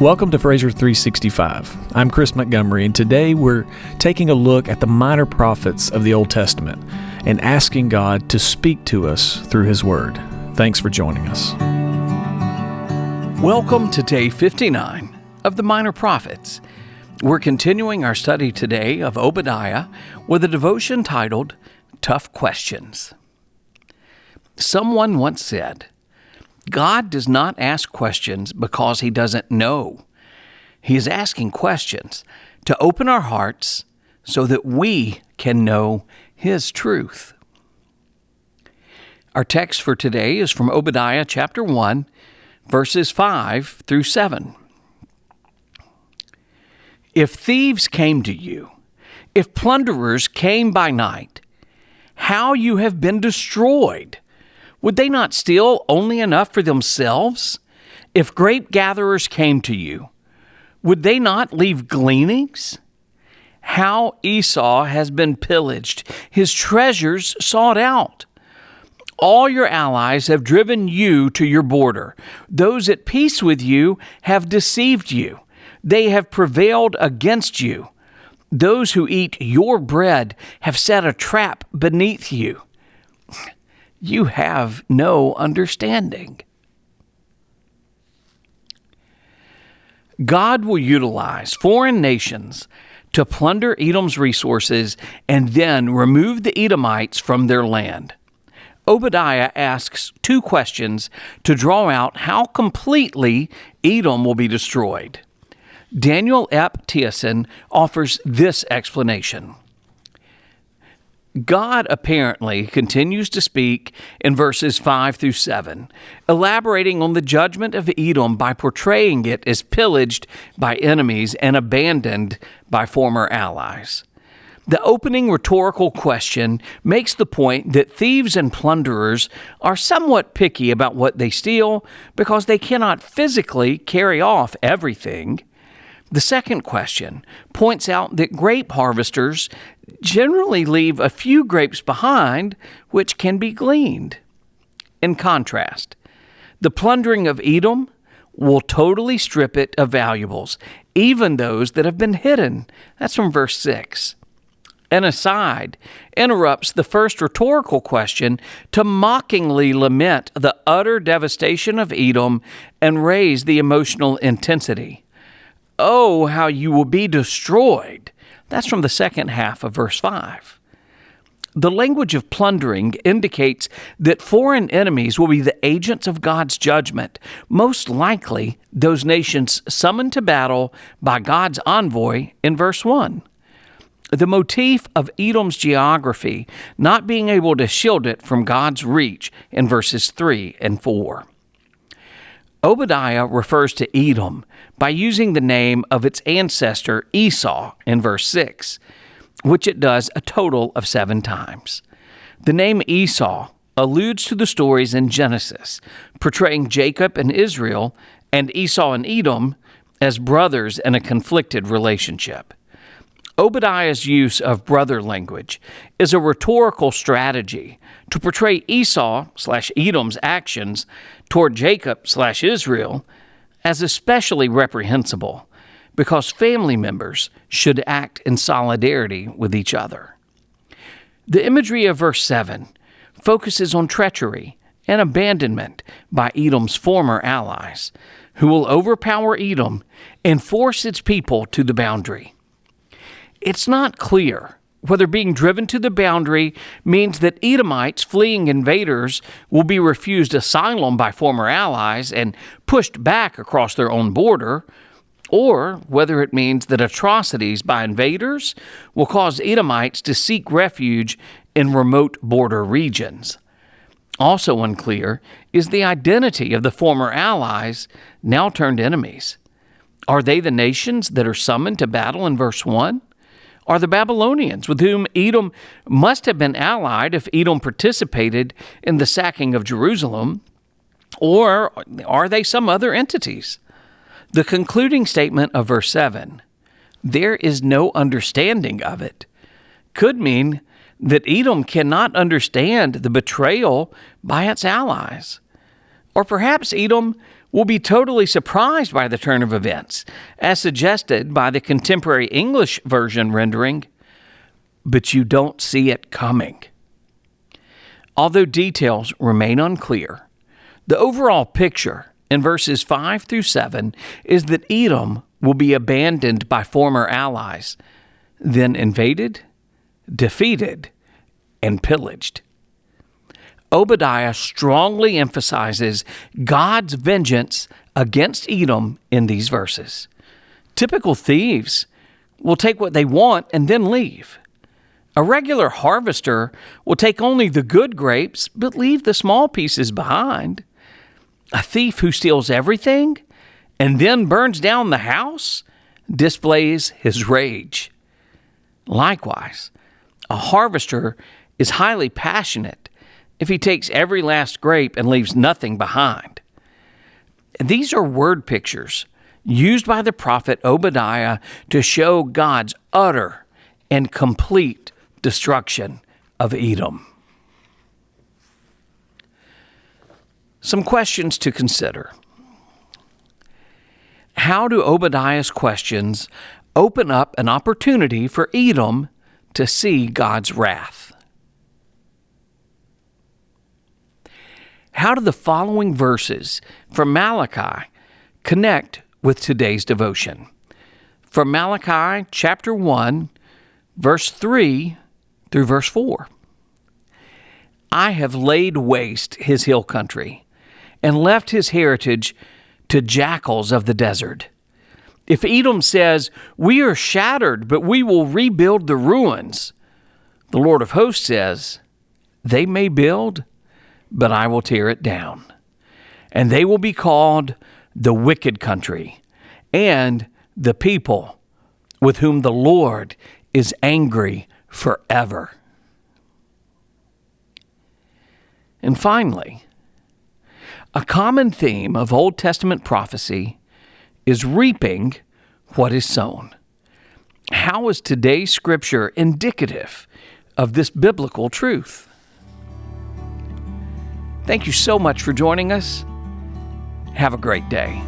Welcome to Fraser 365. I'm Chris Montgomery, and today we're taking a look at the minor prophets of the Old Testament and asking God to speak to us through His Word. Thanks for joining us. Welcome to day 59 of the Minor Prophets. We're continuing our study today of Obadiah with a devotion titled Tough Questions. Someone once said, God does not ask questions because He doesn't know. He is asking questions to open our hearts so that we can know His truth. Our text for today is from Obadiah chapter 1, verses 5 through 7. If thieves came to you, if plunderers came by night, how you have been destroyed! Would they not steal only enough for themselves? If grape gatherers came to you, would they not leave gleanings? How Esau has been pillaged, his treasures sought out. All your allies have driven you to your border. Those at peace with you have deceived you. They have prevailed against you. Those who eat your bread have set a trap beneath you. You have no understanding. God will utilize foreign nations to plunder Edom's resources and then remove the Edomites from their land. Obadiah asks two questions to draw out how completely Edom will be destroyed. Daniel Ep Thiessen offers this explanation. God apparently continues to speak in verses 5 through 7, elaborating on the judgment of Edom by portraying it as pillaged by enemies and abandoned by former allies. The opening rhetorical question makes the point that thieves and plunderers are somewhat picky about what they steal because they cannot physically carry off everything. The second question points out that grape harvesters generally leave a few grapes behind which can be gleaned. In contrast, the plundering of Edom will totally strip it of valuables, even those that have been hidden. That's from verse 6. An aside interrupts the first rhetorical question to mockingly lament the utter devastation of Edom and raise the emotional intensity. Oh, how you will be destroyed. That's from the second half of verse 5. The language of plundering indicates that foreign enemies will be the agents of God's judgment, most likely those nations summoned to battle by God's envoy in verse 1. The motif of Edom's geography not being able to shield it from God's reach in verses 3 and 4. Obadiah refers to Edom by using the name of its ancestor Esau in verse 6, which it does a total of 7 times. The name Esau alludes to the stories in Genesis, portraying Jacob and Israel and Esau and Edom as brothers in a conflicted relationship. Obadiah's use of brother language is a rhetorical strategy to portray Esau/Edom's actions toward Jacob/Israel as especially reprehensible because family members should act in solidarity with each other. The imagery of verse 7 focuses on treachery and abandonment by Edom's former allies, who will overpower Edom and force its people to the boundary. It's not clear whether being driven to the boundary means that Edomites fleeing invaders will be refused asylum by former allies and pushed back across their own border, or whether it means that atrocities by invaders will cause Edomites to seek refuge in remote border regions. Also unclear is the identity of the former allies now turned enemies. Are they the nations that are summoned to battle in verse 1? Are the Babylonians, with whom Edom must have been allied if Edom participated in the sacking of Jerusalem, or are they some other entities? The concluding statement of verse 7, there is no understanding of it, could mean that Edom cannot understand the betrayal by its allies. Or perhaps Edom will be totally surprised by the turn of events, as suggested by the contemporary English version rendering, but you don't see it coming. Although details remain unclear, the overall picture in verses 5 through 7 is that Edom will be abandoned by former allies, then invaded, defeated, and pillaged. Obadiah strongly emphasizes God's vengeance against Edom in these verses. Typical thieves will take what they want and then leave. A regular harvester will take only the good grapes but leave the small pieces behind. A thief who steals everything and then burns down the house displays his rage. Likewise, a harvester is highly passionate if he takes every last grape and leaves nothing behind. These are word pictures used by the prophet Obadiah to show God's utter and complete destruction of Edom. Some questions to consider. How do Obadiah's questions open up an opportunity for Edom to see God's wrath? How do the following verses from Malachi connect with today's devotion? From Malachi chapter 1, verse 3 through verse 4. I have laid waste his hill country and left his heritage to jackals of the desert. If Edom says, we are shattered, but we will rebuild the ruins, the Lord of hosts says, they may build, but I will tear it down. And they will be called the wicked country and the people with whom the Lord is angry forever. And finally, a common theme of Old Testament prophecy is reaping what is sown. How is today's scripture indicative of this biblical truth? Thank you so much for joining us. Have a great day.